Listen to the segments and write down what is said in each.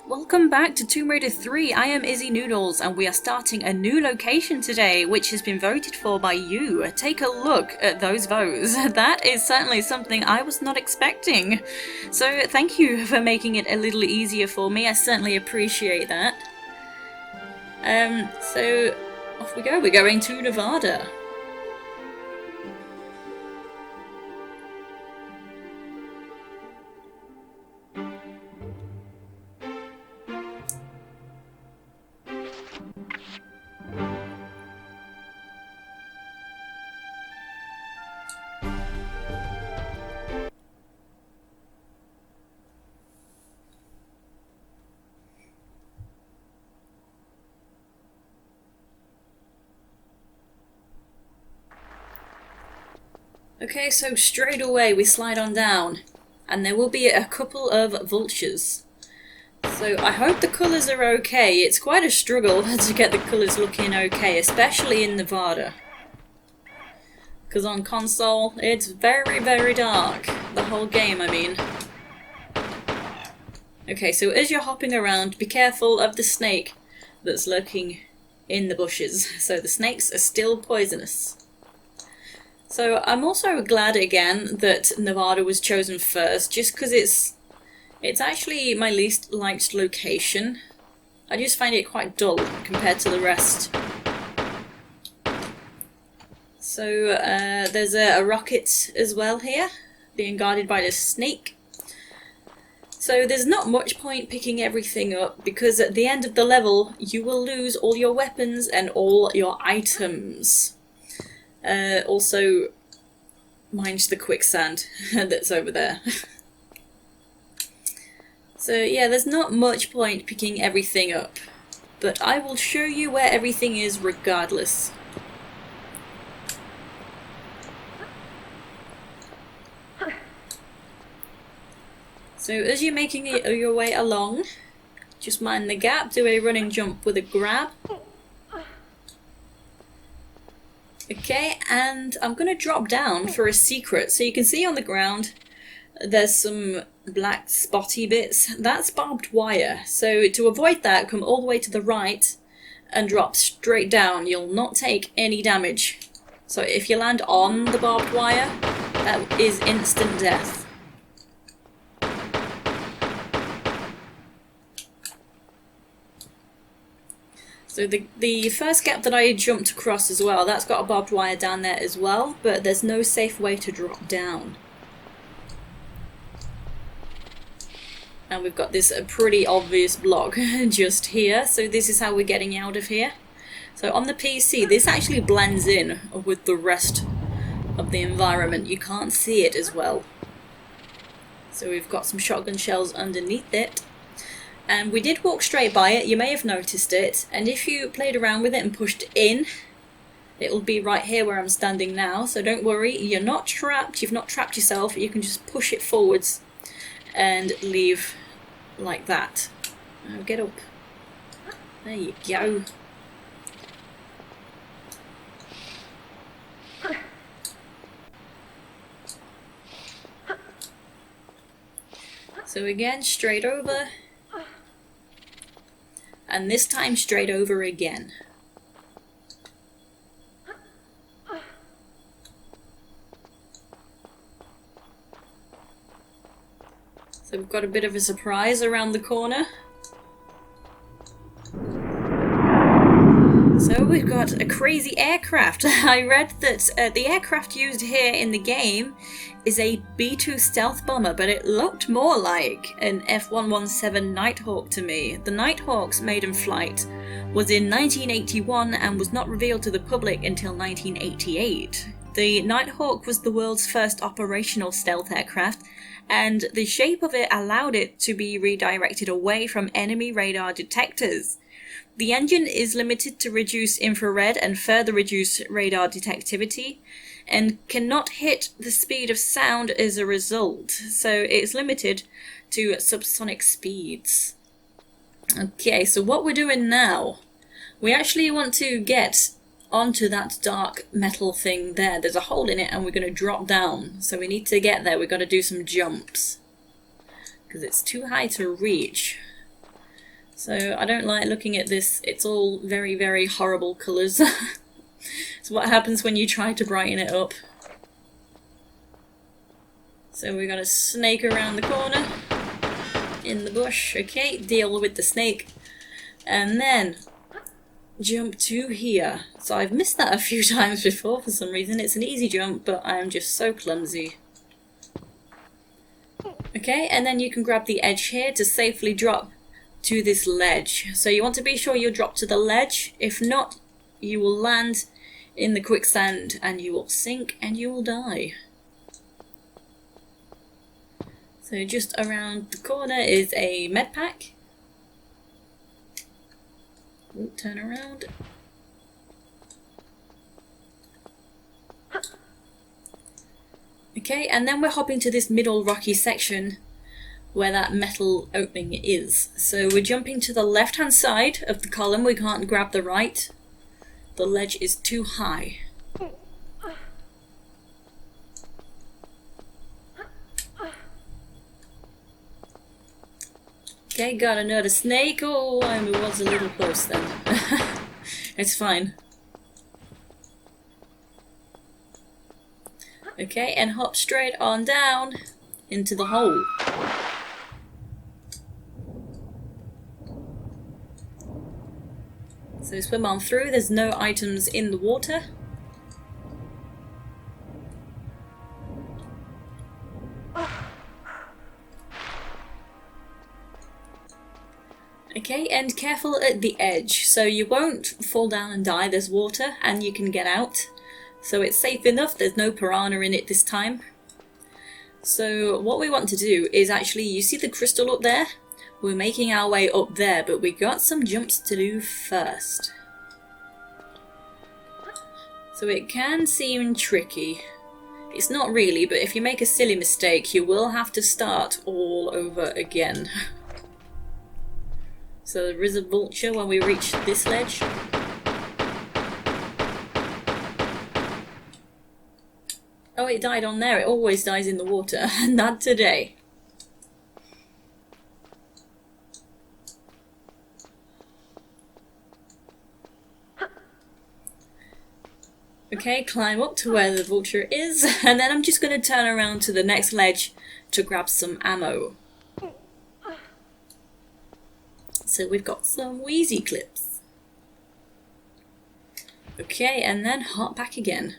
Welcome back to Tomb Raider 3. I am Izzy Noodles and we are starting a new location today which has been voted for by you. Take a look at those votes. That is certainly something I was not expecting. So thank you for making it a little easier for me. I certainly appreciate that. So off we go. We're going to Nevada. Okay, so straight away we slide on down, and there will be a couple of vultures. So I hope the colours are okay. It's quite a struggle to get the colours looking okay, especially in Nevada. Because on console, it's very, very dark. The whole game, I mean. Okay, so as you're hopping around, be careful of the snake that's lurking in the bushes. So the snakes are still poisonous. So I'm also glad again that Nevada was chosen first, just because it's actually my least liked location. I just find it quite dull compared to the rest. So there's a rocket as well here, being guarded by this snake. So there's not much point picking everything up, because at the end of the level you will lose all your weapons and all your items. Also, mind the quicksand that's over there. So yeah, there's not much point picking everything up, but I will show you where everything is regardless. So as you're making your way along, just mind the gap, do a running jump with a grab. Okay, and I'm going to drop down for a secret. So you can see on the ground there's some black spotty bits. That's barbed wire. So to avoid that, come all the way to the right and drop straight down. You'll not take any damage. So if you land on the barbed wire, that is instant death. So the first gap that I jumped across as well, that's got a barbed wire down there as well, but there's no safe way to drop down. And we've got this pretty obvious block just here, so this is how we're getting out of here. So on the PC, this actually blends in with the rest of the environment. You can't see it as well. So we've got some shotgun shells underneath it. And we did walk straight by it, you may have noticed it, and if you played around with it and pushed in, it'll be right here where I'm standing now, so don't worry, you're not trapped, you've not trapped yourself, you can just push it forwards and leave like that. Now get up. There you go. So again, straight over. And this time straight over again. So we've got a bit of a surprise around the corner. So we've got a crazy aircraft. I read that the aircraft used here in the game is a B-2 stealth bomber, but it looked more like an F-117 Nighthawk to me. The Nighthawk's maiden flight was in 1981 and was not revealed to the public until 1988. The Nighthawk was the world's first operational stealth aircraft, and the shape of it allowed it to be redirected away from enemy radar detectors. The engine is limited to reduce infrared and further reduce radar detectivity, and cannot hit the speed of sound as a result, so it's limited to subsonic speeds. Okay, so what we're doing now, we actually want to get onto that dark metal thing there. There's a hole in it and we're going to drop down, so we need to get there. We've got to do some jumps because it's too high to reach. So I don't like looking at this. It's all very, very horrible colours. It's what happens when you try to brighten it up. So we're gonna snake around the corner in the bush. Okay, deal with the snake. And then jump to here. So I've missed that a few times before for some reason. It's an easy jump, but I am just so clumsy. Okay, and then you can grab the edge here to safely drop to this ledge. So you want to be sure you drop to the ledge. If not, you will land in the quicksand and you will sink and you will die. So just around the corner is a Medpack. Ooh, turn around. Okay, and then we're hopping to this middle rocky section where that metal opening is. So we're jumping to the left hand side of the column. We can't grab the right. The ledge is too high. Okay, got another snake. Oh, I was a little close then. It's fine. Okay, and hop straight on down into the hole. So swim on through, there's no items in the water. Okay, and careful at the edge, so you won't fall down and die. There's water and you can get out. So it's safe enough, there's no piranha in it this time. So what we want to do is actually, you see the crystal up there? We're making our way up there, but we got some jumps to do first. So it can seem tricky. It's not really, but if you make a silly mistake, you will have to start all over again. So there is a vulture when we reach this ledge. Oh, it died on there. It always dies in the water. Not today. Okay, climb up to where the vulture is, and then I'm just going to turn around to the next ledge to grab some ammo. So we've got some Uzi Clips. Okay, and then hop back again.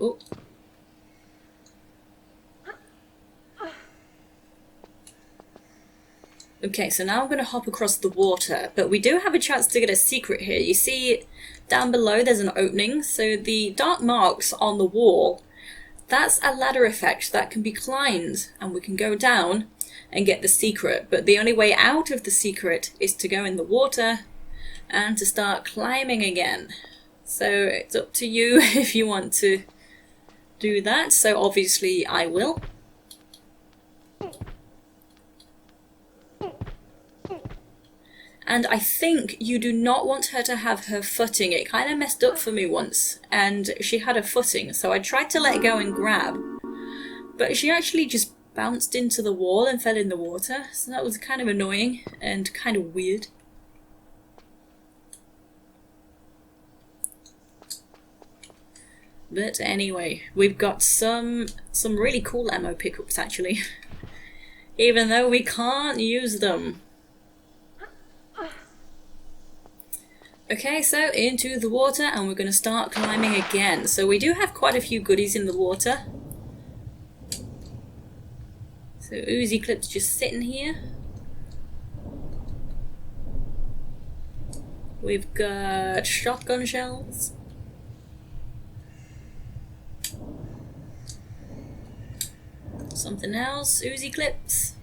Oh. Okay, so now I'm going to hop across the water, but we do have a chance to get a secret here. You see down below there's an opening, so the dark marks on the wall, that's a ladder effect that can be climbed, and we can go down and get the secret. But the only way out of the secret is to go in the water and to start climbing again. So it's up to you if you want to do that. So obviously I will. And I think you do not want her to have her footing. It kind of messed up for me once, and she had a footing, so I tried to let go and grab, but she actually just bounced into the wall and fell in the water, so that was kind of annoying and kind of weird. But anyway, we've got some really cool ammo pickups actually, even though we can't use them. Okay, so into the water, and we're going to start climbing again. So we do have quite a few goodies in the water. So Uzi Clips just sitting here. We've got shotgun shells. Something else, Uzi Clips.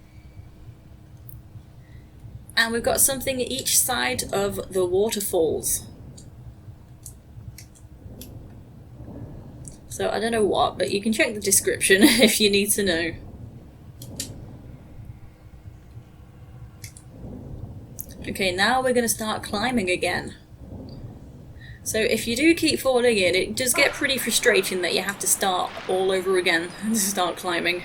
And we've got something each side of the waterfalls. So I don't know what, but you can check the description if you need to know. Okay, now we're going to start climbing again. So if you do keep falling in, it does get pretty frustrating that you have to start all over again to start climbing.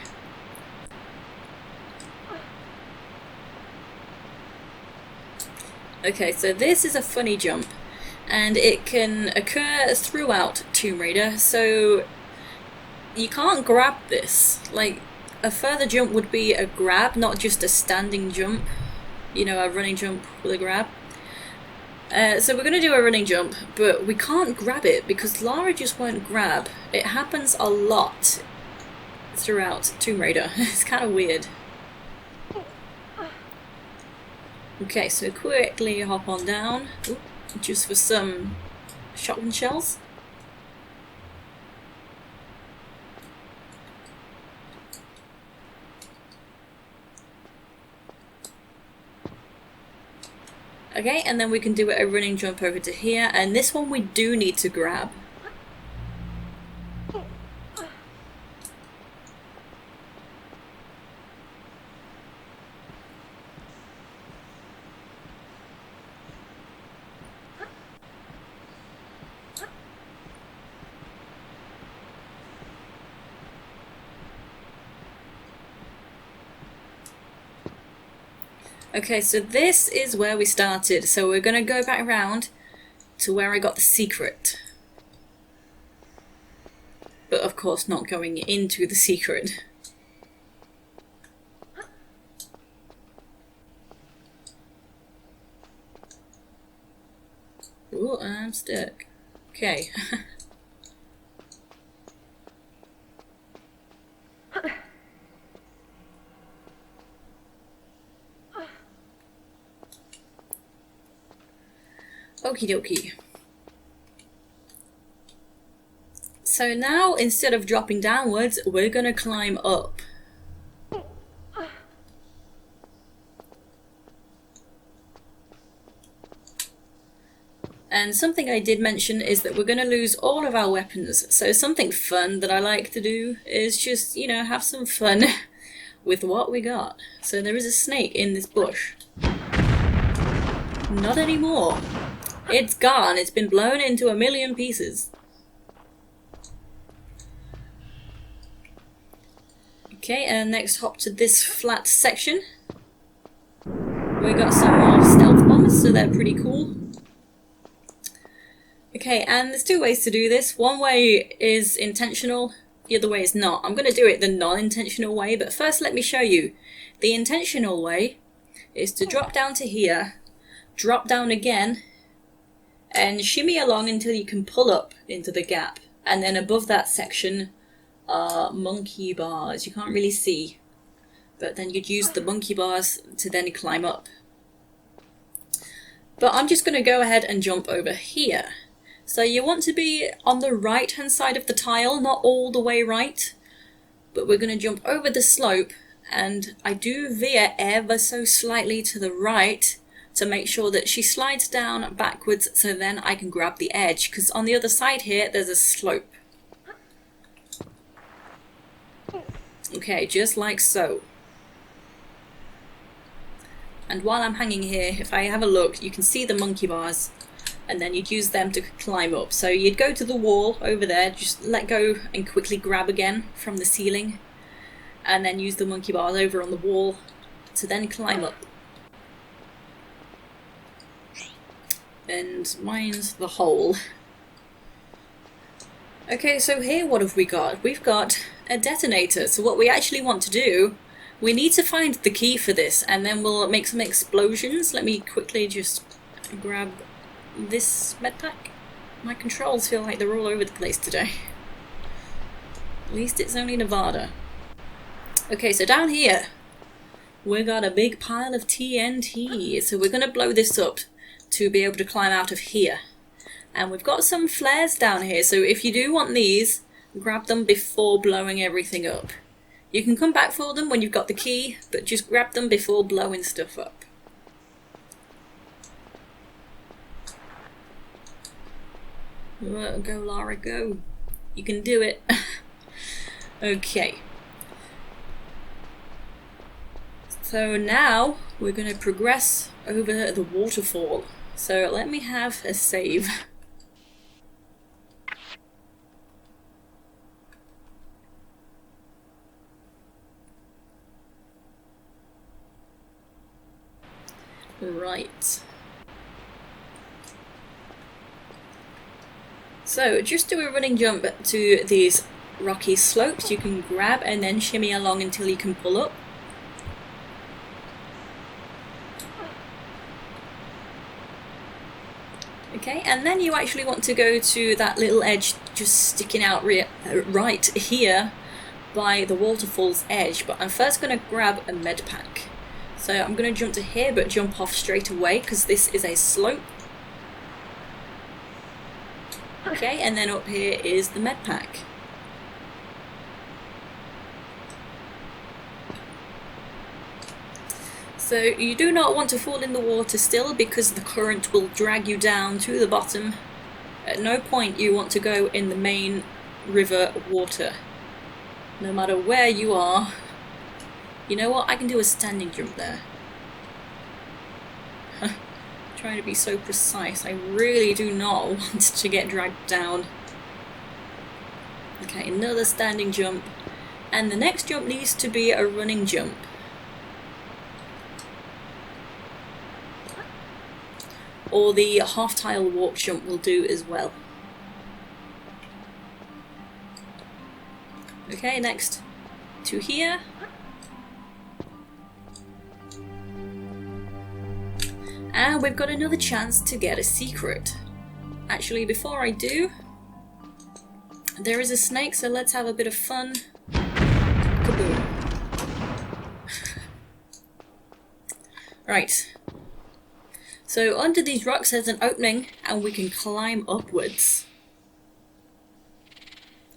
Okay, so this is a funny jump, and it can occur throughout Tomb Raider, so you can't grab this. Like, a further jump would be a grab, not just a standing jump. You know, a running jump with a grab. So we're going to do a running jump, but we can't grab it because Lara just won't grab. It happens a lot throughout Tomb Raider. It's kind of weird. Okay, so quickly hop on down. Ooh, just for some shotgun shells. Okay, and then we can do a running jump over to here, and this one we do need to grab. Okay, so this is where we started, so we're going to go back around to where I got the secret. But of course not going into the secret. Ooh, I'm stuck. Okay. Okie dokie. So now, instead of dropping downwards, we're gonna climb up. And something I did mention is that we're gonna lose all of our weapons. So something fun that I like to do is just, you know, have some fun with what we got. So there is a snake in this bush. Not anymore. It's gone. It's been blown into a million pieces. Okay, and next hop to this flat section. We got some more stealth bombs, so they're pretty cool. Okay, and there's two ways to do this. One way is intentional, the other way is not. I'm going to do it the non-intentional way, but first let me show you. The intentional way is to drop down to here, drop down again, and shimmy along until you can pull up into the gap. And then above that section are monkey bars. You can't really see, but then you'd use the monkey bars to then climb up. But I'm just going to go ahead and jump over here. So you want to be on the right hand side of the tile, not all the way right. But we're going to jump over the slope, and I do veer ever so slightly to the right to make sure that she slides down backwards, so then I can grab the edge, because on the other side here there's a slope. Okay, just like so. And while I'm hanging here, if I have a look, you can see the monkey bars, and then you'd use them to climb up. So you'd go to the wall over there, just let go and quickly grab again from the ceiling, and then use the monkey bars over on the wall to then climb up. And mine's the hole. Okay, so here what have we got? We've got a detonator. So what we actually want to do, we need to find the key for this, and then we'll make some explosions. Let me quickly just grab this medpack. My controls feel like they're all over the place today. At least it's only Nevada. Okay, so down here, we got a big pile of TNT. So we're going to blow this up to be able to climb out of here. And we've got some flares down here, so if you do want these, grab them before blowing everything up. You can come back for them when you've got the key, but just grab them before blowing stuff up. Go Lara, go. You can do it. Okay. So now we're going to progress over the waterfall. So let me have a save. Right. So just do a running jump to these rocky slopes you can grab and then shimmy along until you can pull up. Okay, and then you actually want to go to that little edge just sticking out right here by the waterfall's edge, but I'm first going to grab a Medpack. So I'm going to jump to here but jump off straight away because this is a slope. Okay, and then up here is the Medpack. So you do not want to fall in the water still because the current will drag you down to the bottom. At no point you want to go in the main river water, no matter where you are. You know what, I can do a standing jump there. Trying to be so precise, I really do not want to get dragged down. Okay, another standing jump, and the next jump needs to be a running jump. Or the half-tile walk jump will do as well. Okay, next to here. And we've got another chance to get a secret. Actually, before I do, there is a snake, so let's have a bit of fun. Kaboom. Right. So under these rocks there's an opening and we can climb upwards.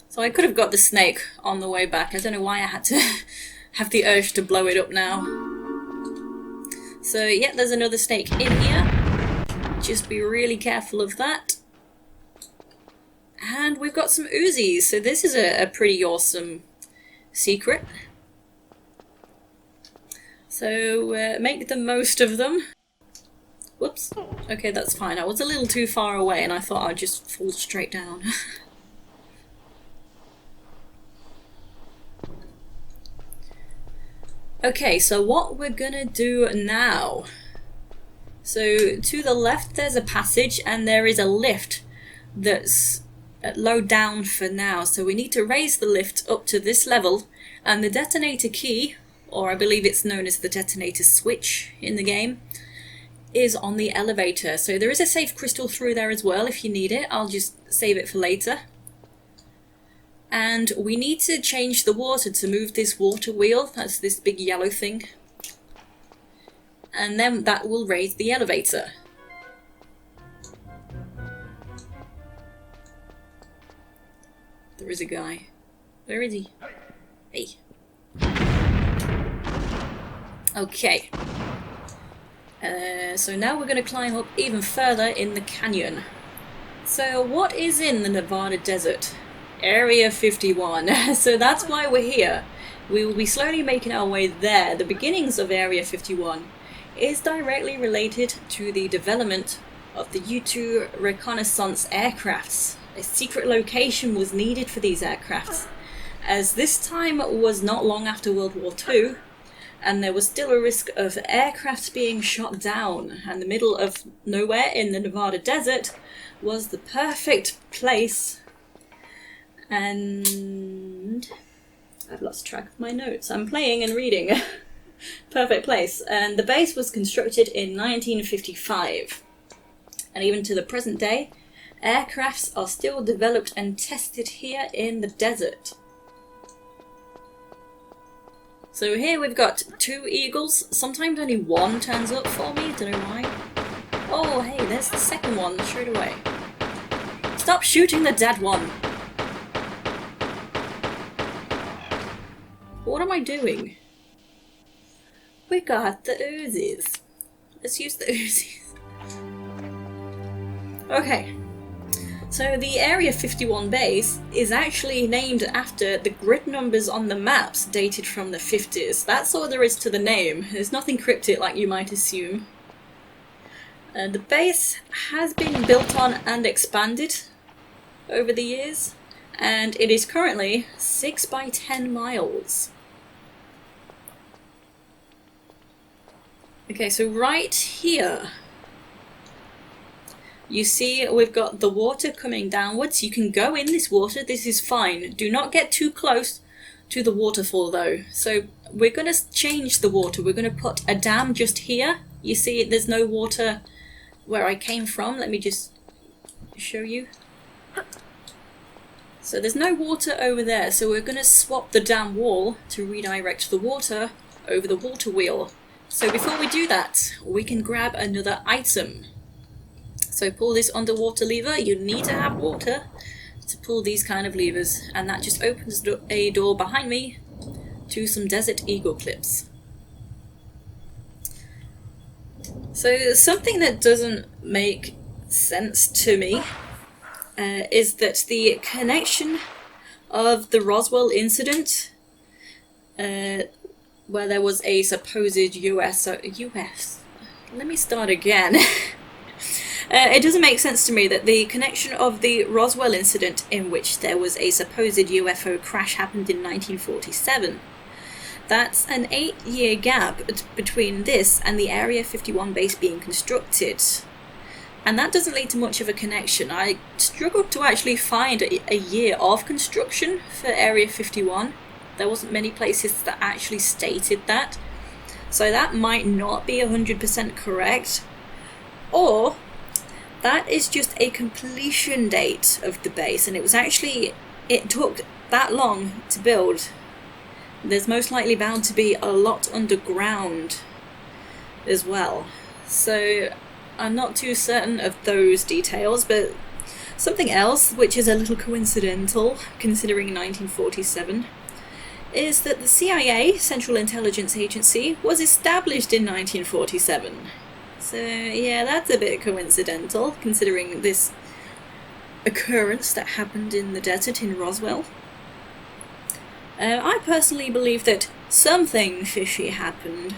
So I could have got the snake on the way back. I don't know why I had to have the urge to blow it up now. So yeah, there's another snake in here. Just be really careful of that. And we've got some Uzis, so this is a pretty awesome secret. So make the most of them. Whoops. Okay, that's fine. I was a little too far away and I thought I'd just fall straight down. Okay, so what we're gonna do now. So to the left there's a passage and there is a lift that's low down for now. So we need to raise the lift up to this level, and the detonator key, or I believe it's known as the detonator switch in the game, is on the elevator. So there is a safe crystal through there as well if you need it. I'll just save it for later. And we need to change the water to move this water wheel. That's this big yellow thing. And then that will raise the elevator. There is a guy. Where is he? Hey. Okay. So now we're going to climb up even further in the canyon. So what is in the Nevada desert? Area 51. So that's why we're here. We will be slowly making our way there. The beginnings of Area 51 is directly related to the development of the U-2 reconnaissance aircrafts. A secret location was needed for these aircrafts, as this time was not long after World War II, and there was still a risk of aircrafts being shot down, and the middle of nowhere in the Nevada desert was the perfect place. And I've lost track of my notes. I'm playing and reading. Perfect place. And the base was constructed in 1955. And even to the present day, aircrafts are still developed and tested here in the desert. So here we've got 2 eagles. Sometimes only one turns up for me, don't know why. Oh, hey, there's the second one straight away. Stop shooting the dead one! What am I doing? We got the Uzis. Let's use the Uzis. Okay. So the Area 51 base is actually named after the grid numbers on the maps dated from the 50s. That's all there is to the name. There's nothing cryptic like you might assume. The base has been built on and expanded over the years, and it is currently 6 by 10 miles. Okay, so right here You see we've got the water coming downwards. You can go in this water, this is fine. Do not get too close to the waterfall though. So we're going to change the water. We're going to put a dam just here. You see there's no water where I came from. Let me just show you. So there's no water over there, so we're going to swap the dam wall to redirect the water over the water wheel. So before we do that, we can grab another item. So pull this underwater lever. You need to have water to pull these kind of levers, and that just opens a door behind me to some Desert Eagle clips. So something that doesn't make sense to me is that the connection of the Roswell incident, where there was a supposed US. Let me start again. It doesn't make sense to me that the connection of the Roswell incident, in which there was a supposed UFO crash, happened in 1947. That's an 8-year gap between this and the Area 51 base being constructed. And that doesn't lead to much of a connection. I struggled to actually find a year of construction for Area 51. There wasn't many places that actually stated that. So that might not be 100% correct. Or that is just a completion date of the base, and it took that long to build. There's most likely bound to be a lot underground as well. So I'm not too certain of those details, but something else which is a little coincidental considering 1947 is that the CIA, Central Intelligence Agency, was established in 1947. So yeah, that's a bit coincidental considering this occurrence that happened in the desert in Roswell. I personally believe that something fishy happened.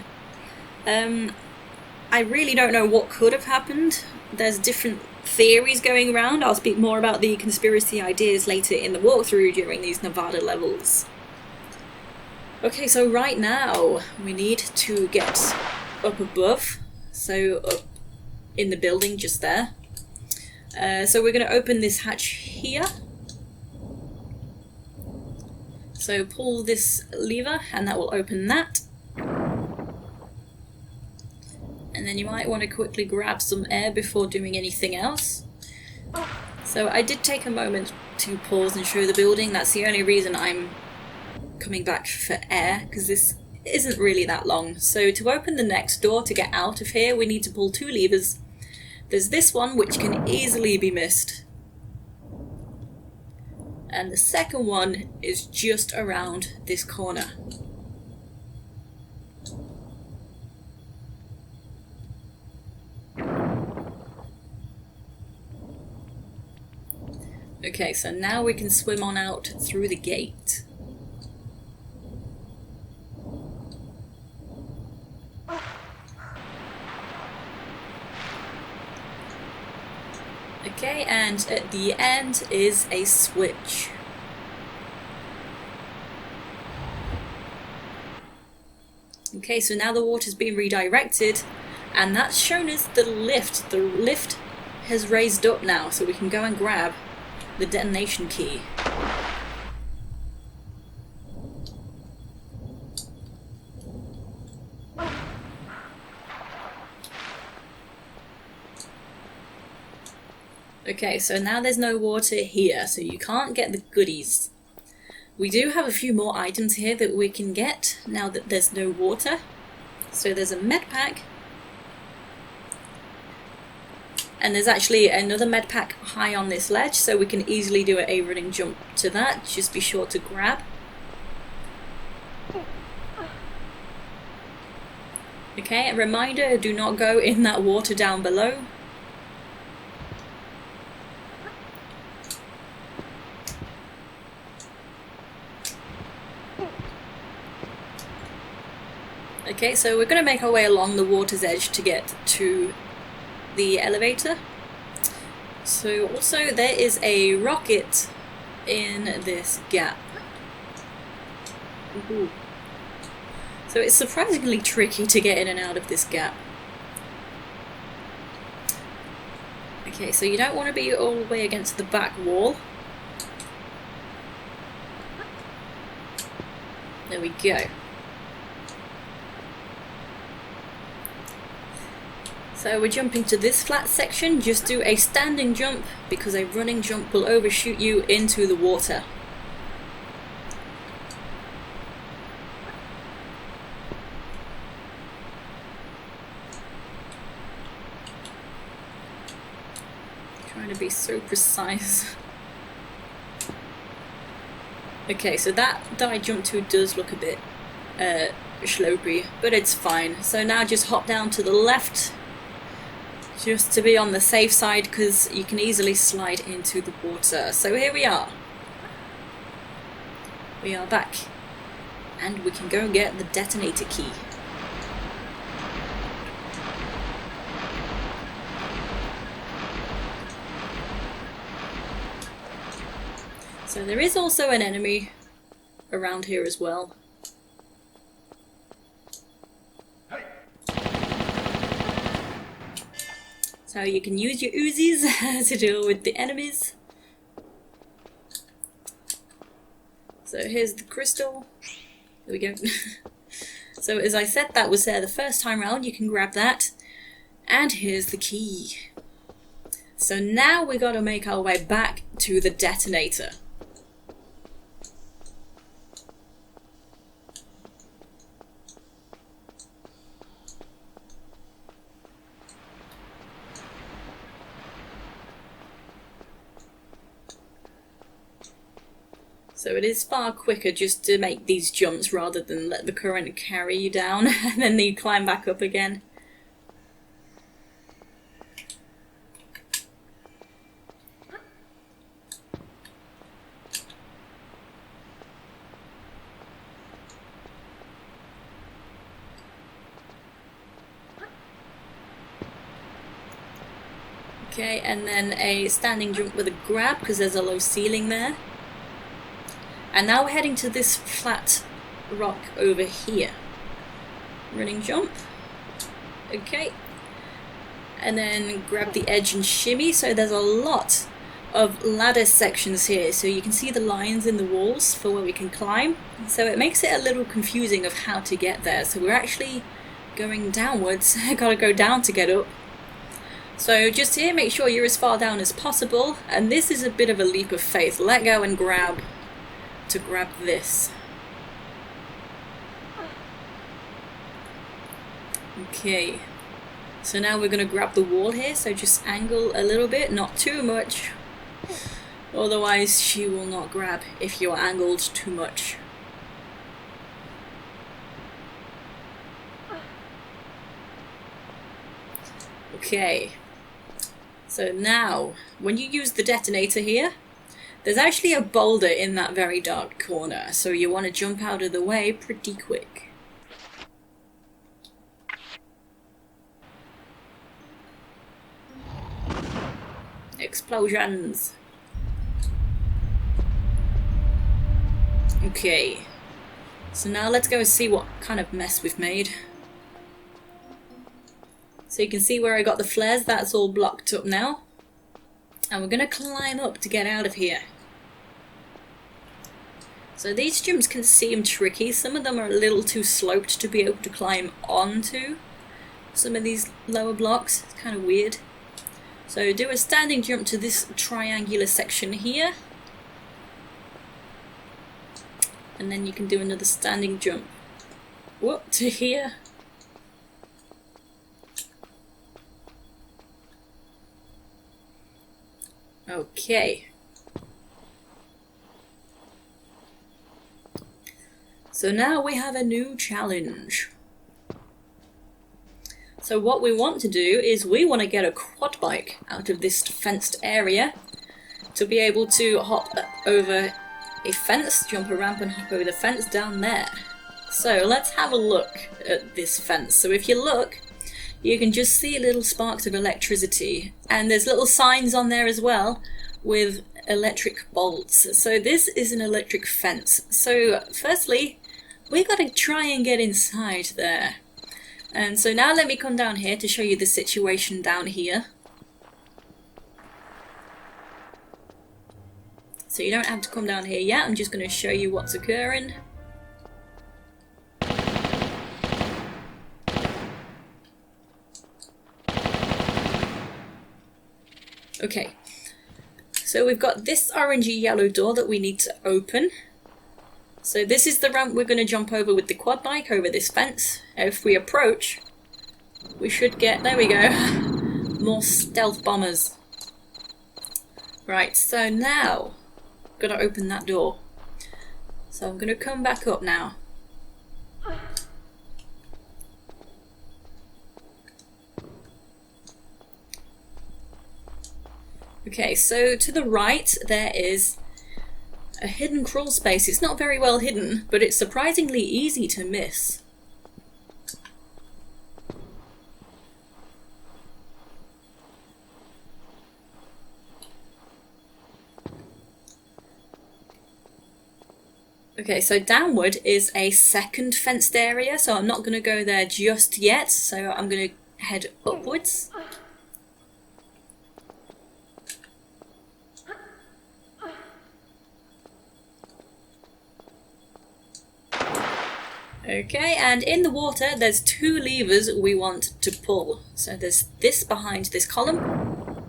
I really don't know what could have happened. There's different theories going around. I'll speak more about the conspiracy ideas later in the walkthrough during these Nevada levels. Okay, so right now we need to get up above, so up in the building just there. So we're going to open this hatch here. So pull this lever and that will open that. And then you might want to quickly grab some air before doing anything else. So I did take a moment to pause and show the building. That's the only reason I'm coming back for air, because this isn't really that long. So to open the next door to get out of here, we need to pull 2 levers. There's this one, which can easily be missed. And the second one is just around this corner. Okay, so now we can swim on out through the gate. Okay, and at the end is a switch. Okay, so now the water's been redirected, and that's shown us the lift. The lift has raised up now, so we can go and grab the detonation key. Okay, so now there's no water here, so you can't get the goodies. We do have a few more items here that we can get now that there's no water. So there's a Medpack. And there's actually another Medpack high on this ledge, so we can easily do a running jump to that. Just be sure to grab. Okay, a reminder, do not go in that water down below. Okay, so we're going to make our way along the water's edge to get to the elevator. So also there is a rocket in this gap. Ooh. So it's surprisingly tricky to get in and out of this gap. Okay, so you don't want to be all the way against the back wall. There we go. So we're jumping to this flat section. Just do a standing jump because a running jump will overshoot you into the water. Trying to be so precise. Okay, so that I jumped to does look a bit slopey, but it's fine. So now just hop down to the left, just to be on the safe side, because you can easily slide into the water. So here we are. We are back, and we can go get the detonator key. So there is also an enemy around here as well. So you can use your Uzis to deal with the enemies. So here's the crystal. There we go. So as I said, that was there the first time round. You can grab that. And here's the key. So now we got to make our way back to the detonator. So it is far quicker just to make these jumps rather than let the current carry you down and then you climb back up again. Okay, and then a standing jump with a grab because there's a low ceiling there. And now we're heading to this flat rock over here. Running jump. Okay. And then grab the edge and shimmy. So there's a lot of ladder sections here. So you can see the lines in the walls for where we can climb. So it makes it a little confusing of how to get there. So we're actually going downwards. Gotta go down to get up. So just here, make sure you're as far down as possible. And this is a bit of a leap of faith. Let go and grab. To grab this. Okay, so now we're going to grab the wall here, so just angle a little bit, not too much, otherwise she will not grab if you're angled too much. Okay, so now when you use the detonator here, there's actually a boulder in that very dark corner, so you want to jump out of the way pretty quick. Explosions! Okay, so now let's go and see what kind of mess we've made. So you can see where I got the flares, that's all blocked up now. And we're going to climb up to get out of here. So these jumps can seem tricky. Some of them are a little too sloped to be able to climb onto some of these lower blocks. It's kind of weird. So do a standing jump to this triangular section here. And then you can do another standing jump. Whoop, to here. Okay. So now we have a new challenge. So what we want to do is we want to get a quad bike out of this fenced area to be able to hop over a fence, jump a ramp and hop over the fence down there. So let's have a look at this fence. So if you look, you can just see little sparks of electricity, and there's little signs on there as well with electric bolts. So this is an electric fence. So firstly, we got to try and get inside there. And so now let me come down here to show you the situation down here. So you don't have to come down here yet, I'm just going to show you what's occurring. Okay, so we've got this orangey yellow door that we need to open. So this is the ramp we're going to jump over with the quad bike over this fence. If we approach, we should get, there we go, more stealth bombers. Right, so now, got to open that door. So I'm going to come back up now. Okay, so to the right there is a hidden crawl space. It's not very well hidden, but it's surprisingly easy to miss. Okay, so downward is a second fenced area, so I'm not going to go there just yet, so I'm going to head upwards. Okay, and in the water there's two levers we want to pull. So there's this behind this column.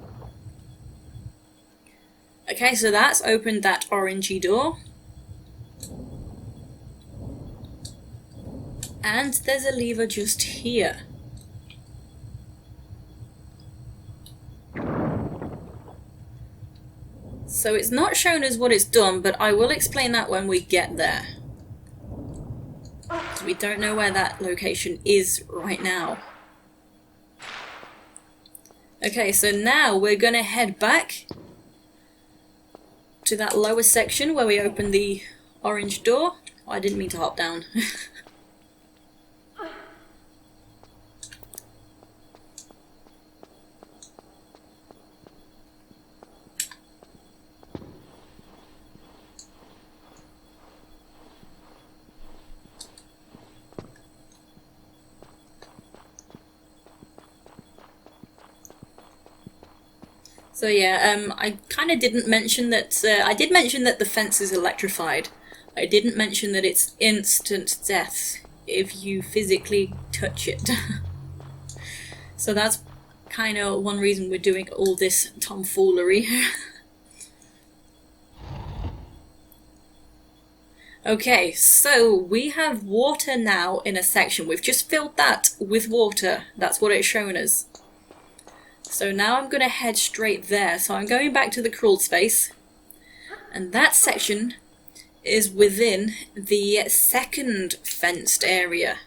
Okay, so that's opened that orangey door. And there's a lever just here. So it's not shown us what it's done, but I will explain that when we get there. We don't know where that location is right now. Okay, so now we're going to head back to that lower section where we opened the orange door. Oh, I didn't mean to hop down. So yeah, I kind of didn't mention that, I did mention that the fence is electrified. I didn't mention that it's instant death if you physically touch it. So that's kind of one reason we're doing all this tomfoolery. Okay, so we have water now in a section. We've just filled that with water. That's what it's shown us. So now I'm going to head straight there. So I'm going back to the crawl space. And that section is within the second fenced area.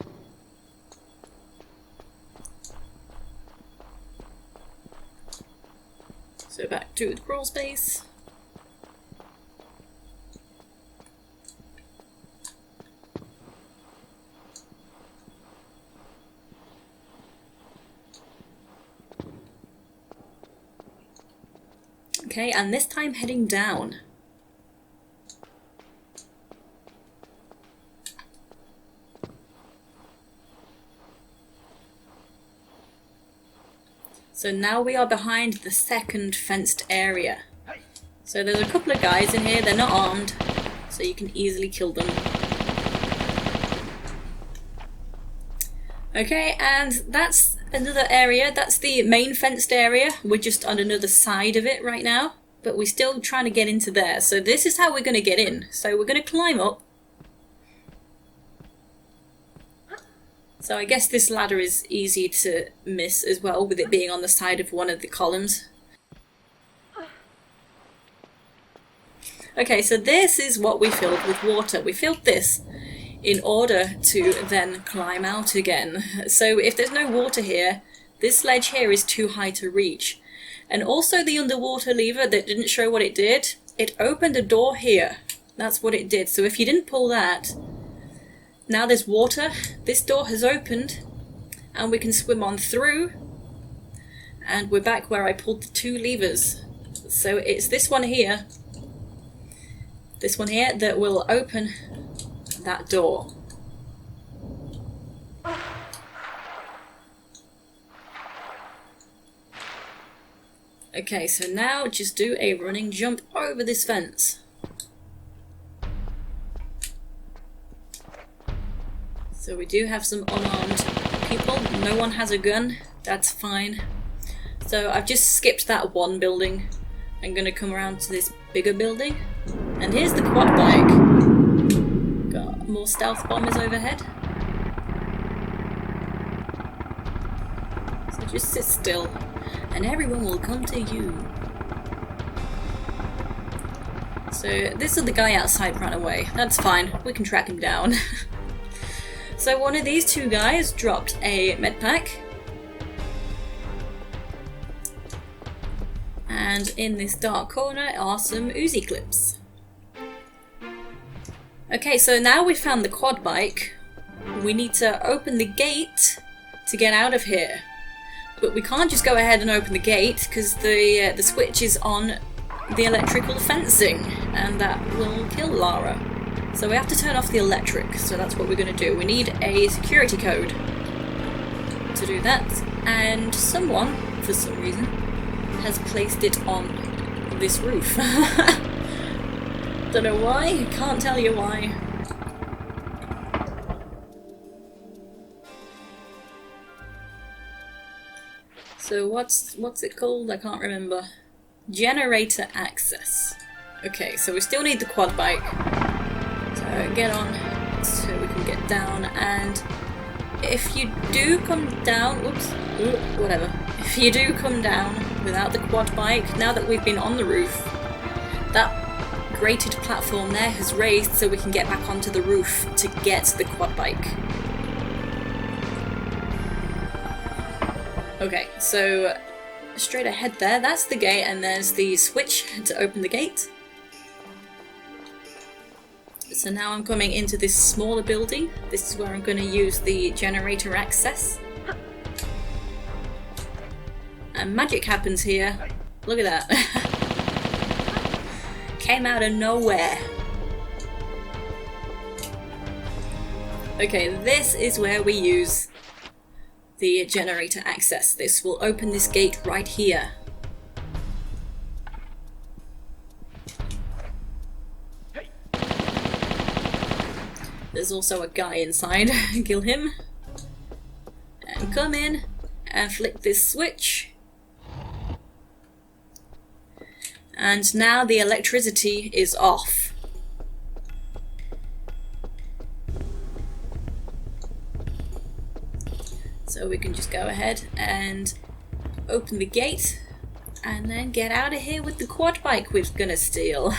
So back to the crawl space. Okay, and this time heading down. So now we are behind the second fenced area. So there's a couple of guys in here, they're not armed, so you can easily kill them. Okay, and that's another area. That's the main fenced area. We're just on another side of it right now, but we're still trying to get into there. So this is how we're going to get in. So we're going to climb up. So I guess this ladder is easy to miss as well, with it being on the side of one of the columns. Okay, so this is what we filled with water. We filled this in order to then climb out again. So if there's no water here, this ledge here is too high to reach. And also the underwater lever that didn't show what it did, it opened a door here. That's what it did. So if you didn't pull that, now there's water, this door has opened, and we can swim on through, and we're back where I pulled the two levers. So it's this one here that will open that door. Okay, so now just do a running jump over this fence. we do have some unarmed people. No one has a gun. That's fine. So I've just skipped that one building. I'm gonna come around to this bigger building. And here's the quad bike. Got more stealth bombers overhead. So just sit still and everyone will come to you. So this other guy outside ran away. That's fine, we can track him down. So one of these two guys dropped a medpack. And in this dark corner are some Uzi Clips. Okay, so now we've found the quad bike. We need to open the gate to get out of here. But we can't just go ahead and open the gate because the switch is on the electrical fencing and that will kill Lara. So we have to turn off the electric, so that's what we're going to do. We need a security code to do that, and someone, for some reason, has placed it on this roof. Don't know why, can't tell you why. So what's it called? I can't remember. Generator access. Okay, so we still need the quad bike. So get on so we can get down, and if you do come down, whatever. If you do come down without the quad bike, now that we've been on the roof, that grated platform there has raised so we can get back onto the roof to get the quad bike. Okay, so straight ahead there, that's the gate, and there's the switch to open the gate. So now I'm coming into this smaller building. This is where I'm going to use the generator access. And magic happens here. Look at that. Came out of nowhere. Okay, this is where we use the generator access. This will open this gate right here. There's also a guy inside. Kill him. And come in and flick this switch. And now the electricity is off. So we can just go ahead and open the gate and then get out of here with the quad bike we're gonna steal.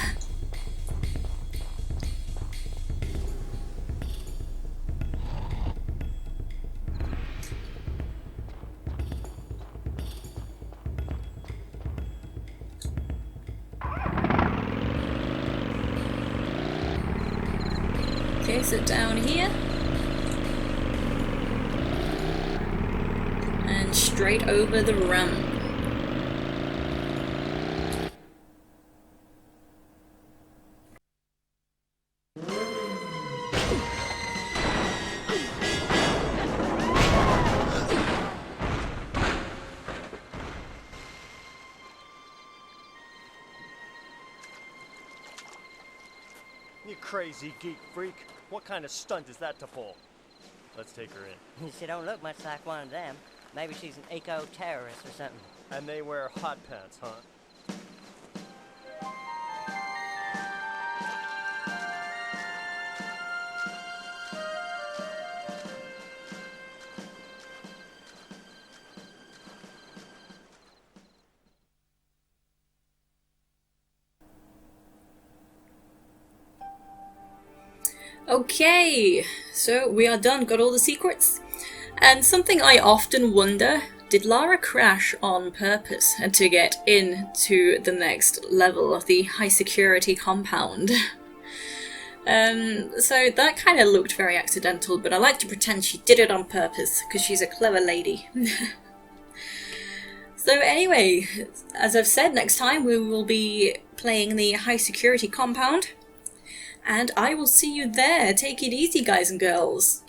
Okay, so down here. And straight over the ramp. You crazy geek freak. What kind of stunt is that to pull? Let's take her in. She don't look much like one of them. Maybe she's an eco-terrorist or something. And they wear hot pants, huh? Okay, so we are done, got all the secrets. And something I often wonder, did Lara crash on purpose to get into the next level of the high security compound? So that kind of looked very accidental, but I like to pretend she did it on purpose, because she's a clever lady. So anyway, as I've said, next time we will be playing the high security compound. And I will see you there. Take it easy, guys and girls.